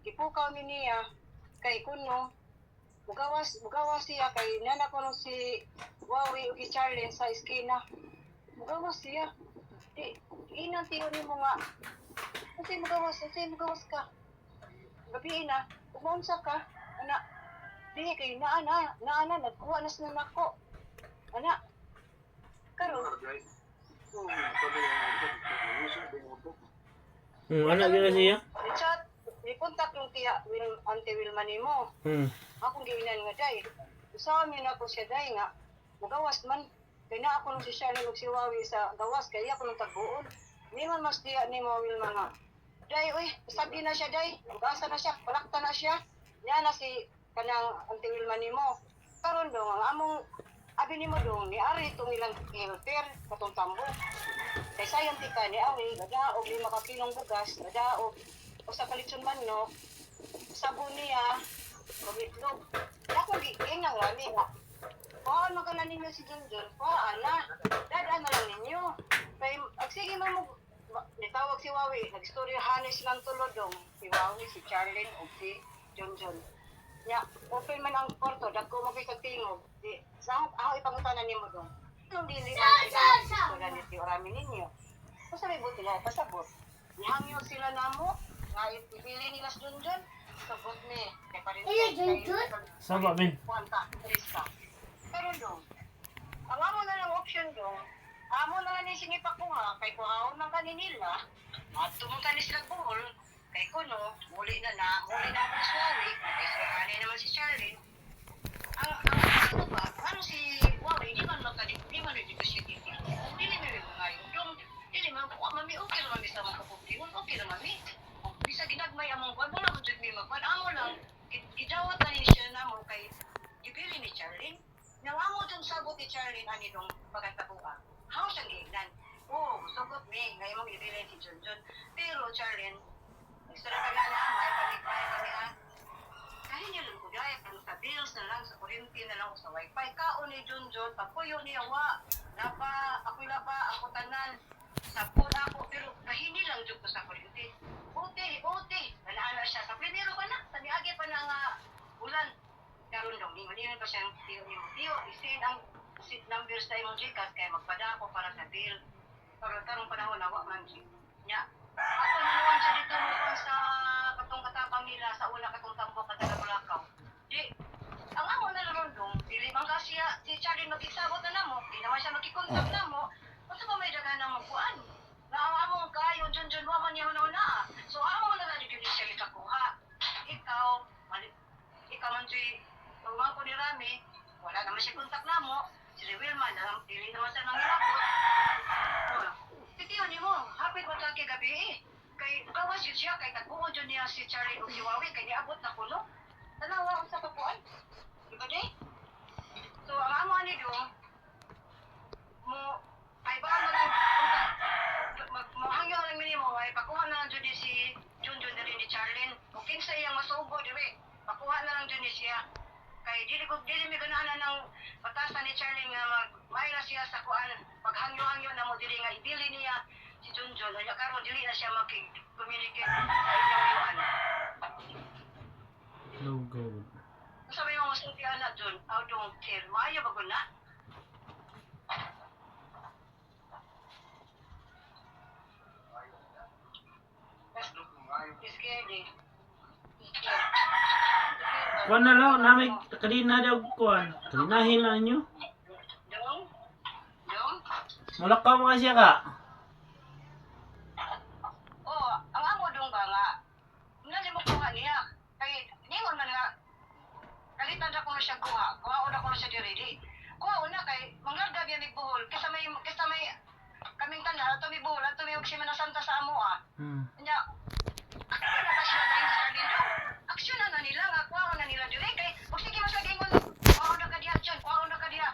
Gipukaw ni niya kay kuno mugawas siya kay nana ko si Wawi ug Charlene sa eskina. Mugawas siya. Di inang tiyo ni mo nga. Kasi mugawas ka. Gabi na, umunsa ka. Ana, di kay naana nagkuha na sa nako. Ana. Karon. Anak gina siya? Chat, ikontak yung Auntie Wilma nimo. Akong giinan nga day. Usamin ako siya day nga. Mugawas man. Kaya na ako nung si Charlene ug si Wawi sa gawas. Kaya ako nung tagbuon. Hindi man mas diya ni mo Wilma nga. Day, uy, sabi na siya day. Ugasa na siya. Palakta na siya. Yan na si kanang Auntie Wilma nimo. Karon dong, ang among abi nimo dong, ni Ari itong ilang helper, katong tambo. Kay sayang tika ni Awi, gadaog 5 kilong bugas, gadaog usa ka litson manok, sabon niya, mabitlog. Ako giingang rami nga. Paano ka na ninyo si Junjun? Paana? Dadaan na lang ninyo. Kay, sige mo, nitawag si Wawi, nag-istoryahan silang tulodong. Si Wawi, si Charlene, o si Junjun. Ya, open man ang kwarto, dagko mo kay kagtingog. Di, saan ako ipangutanan niyo mo doon? Anong dili man sila magsistoran ni Tiorami ninyo? Kung sabi buti na, pasabot. Nihangyo sila namo, nga ipili nila sa Junjun, sabot ni, kaya pa rin Saba, Ben. Kuwanta, Krista. Pero dong, ang amo na lang option dong, amo na lang ni sinipa ko nga, kay kuhaon ng kaninila, at tumunta ni sila buhol, kay kuno, muli na ako sa Wawi, kay sarani naman si Charlene. Ang ano ba, ano si Wawi, di man nag-negotiate dito. Dili may ngayon. Yung, dili man, mami, okay naman bisa magkapugtiyon, okay naman mi. Bisa ginagmay among kwan, wala mo dyan may magkwan. Amo lang, gidawat na ni siya na mo kay ibili ni Charlene. Nang amo dyan sabot ni Charlene, ani nung pagkatabuha. How siyang giignan? Oo, sugot mi, ngayon mong ibili si Junjun. Pero Charlene, istorya ka na may pamigpay kami ha. Kahit niyo lang ko dahil, sa bills na lang, sa kuryente na lang, sa wifi. Kaon ni Junjun, pagpuyo niya, ako'y laba, ako tanan. Sapon ako, pero kahini lang dyan ko sa kuryente. Buti, nalaala siya. Sa primero pa na, sa niagi pa na nga ulan. Karon dong, hindi pa siyang tiyo, isin ang seat numbers sa imong Gcash, kaya magpada ako para sa bill. Karong panahon, nawa man siya. Ako naman siya dito mo sa katong katapang nila sa una katong tambok at Bulacau. Di, ang amo na naman dong, dili man ka siya, si Charlie mag-isabot na namo, di naman siya magkikontak namo, basta pa may dagan na magkuhan. Na ang amo kayo, Junjun, waman niya una. So, amo na lang dito siya ikakuha. Ikaw man siya, umang ko ni Rami, wala naman siya kontak namo, si Wilma, dili naman siya nang ilabot. Titiyo ni mo, hapit mo sa gabi kay gawas yun siya, kay tagbuon yun niya si Charlie o si Wawi, kay niabot na kuno. Tanawa ko sa kapuan. Diba di? So, ang amo ni do, ay baka na lang, mahangyo lang minimo, ay pakuha na lang dyan si Junjun na rin ni Charlene. Kung kinsa iyang masubo, diba? Pakuha na lang dyan siya. Kay dili mi ganahan ng batasan ni Charlie nga may na siya sa kuan paghangyo-hangyo na mo dili nga ibili niya si Junjun anya karon dili na siya makig-communicate sa inyong yuan. No go. Sabi mo mas hindi ana Jun, I don't care. Maayo ba ko na? Scared. Kuan na lang, namin kanina daw kuan. Kaninahin lang nyo. Dong? Mulakaw mga siya ka. Oh, ang amo dong ba nga? Nali mo kuha niya. Kay ningon man nga kalitan ako na siya kuha. Kuha ko na siya diri. Kuha una kay manglarga gyud ni buhol kaysa may kaming tanan ato mi buhol ato mi og si Santa sa amo ah. Nya aksyon na ba sila dahil sa dito? Aksyon na nila nga kuha na nila diri kay og sige mas lagi ingon kuha na ka diha John, kuha na ka diha.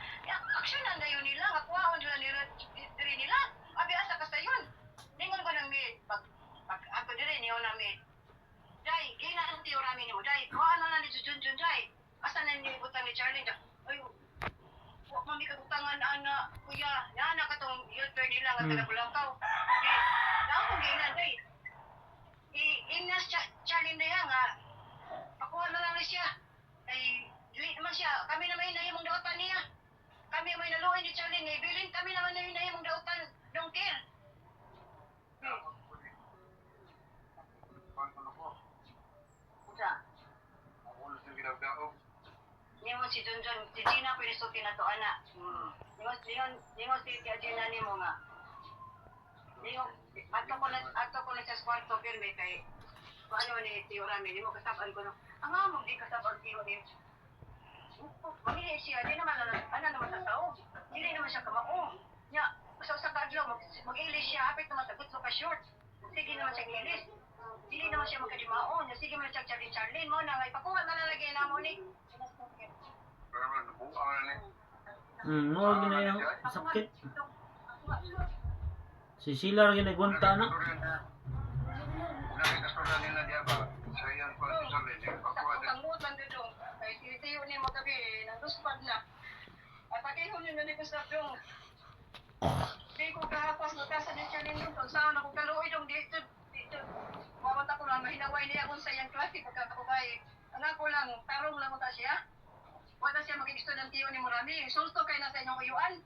Aksyon na dayon nila nga kuha nila diri nila. Abi asa ka sayon. Ningon ko nang mi pag ato diri niyo na mi. Dai, gina ang Tiorami nimo dai. Kuha na ni Junjun dai. Asa na ni butang ni Charlie da. Ay, wa mami ka butangan ana kuya. Yana ka tong helper nila nga taga Bulacau. Di, na ako gina dai. Inas si John John, si Gina pinisuki na to, anak. Lingon si Tia Gina ni mo nga. Lingon, ato ko na sa kwarto, pirme kay, paano ni Tio Rami, di mo kasaban ko no. Ang among di kasaban Tio ni. Mamili siya, di naman, ano naman sa tao. Hindi naman siya kamaong. Nya, sa kadlaw, mag-ilis siya, hapit naman sa gutso ka short. Sige naman siya gilis. Hindi naman siya magkadimaon. Sige naman siya Charlene mo na, ipakuha na lalagay na mo ni. Mo gina yung sakit. Si Sheila rin nagwanta na. Tangut lang dito. Kay titiyo ni mo gabi, nanduspad na. At pakihon yun na ko sa yung. Di ko kahapas na kasa ni Charlene doon. Saan ako kaluoy yung dito. Mawanta ko lang, mahinaway niya kung sa iyang klase. Pagka ako kay, anak ko lang, tarong lang ta siya. Wala siya magigisto ng tiyo ni Murami. Sulto kayo na sa inyong uyuan.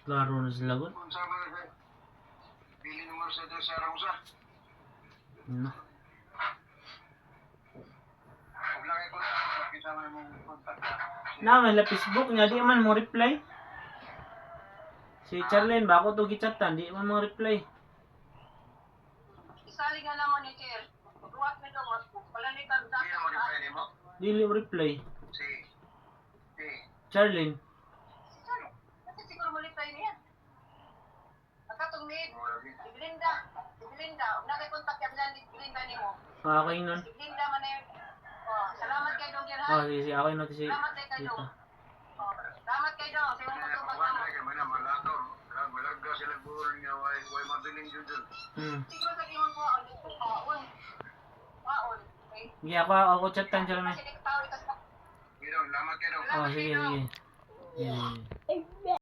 Klaro na sila gun. No. Na may la Facebook niya di man mo reply. Si Charlene ba ako to gichatan di man mo reply. Isali nga naman ni Tir. Duwat nito, wala ni tanda. Dili mo reply. Charlene. Sorry, kasi siguro mulipay niya. Nakatong ni Belinda. Nakay kontak yan lang ni Belinda ni mo. Okay nun. Si Belinda man na yun. Oh, salamat kay Dong yan ha. Oh, si okay na si Salamat kay Dong. Dita. Oh, salamat kay Dong. Sa iyong matubag na mo. Siguro sa iyong waon. Waon. Okay? Hindi ako chatan siya na. Kasi nagtawid ka sa... Oh, sige. Sige.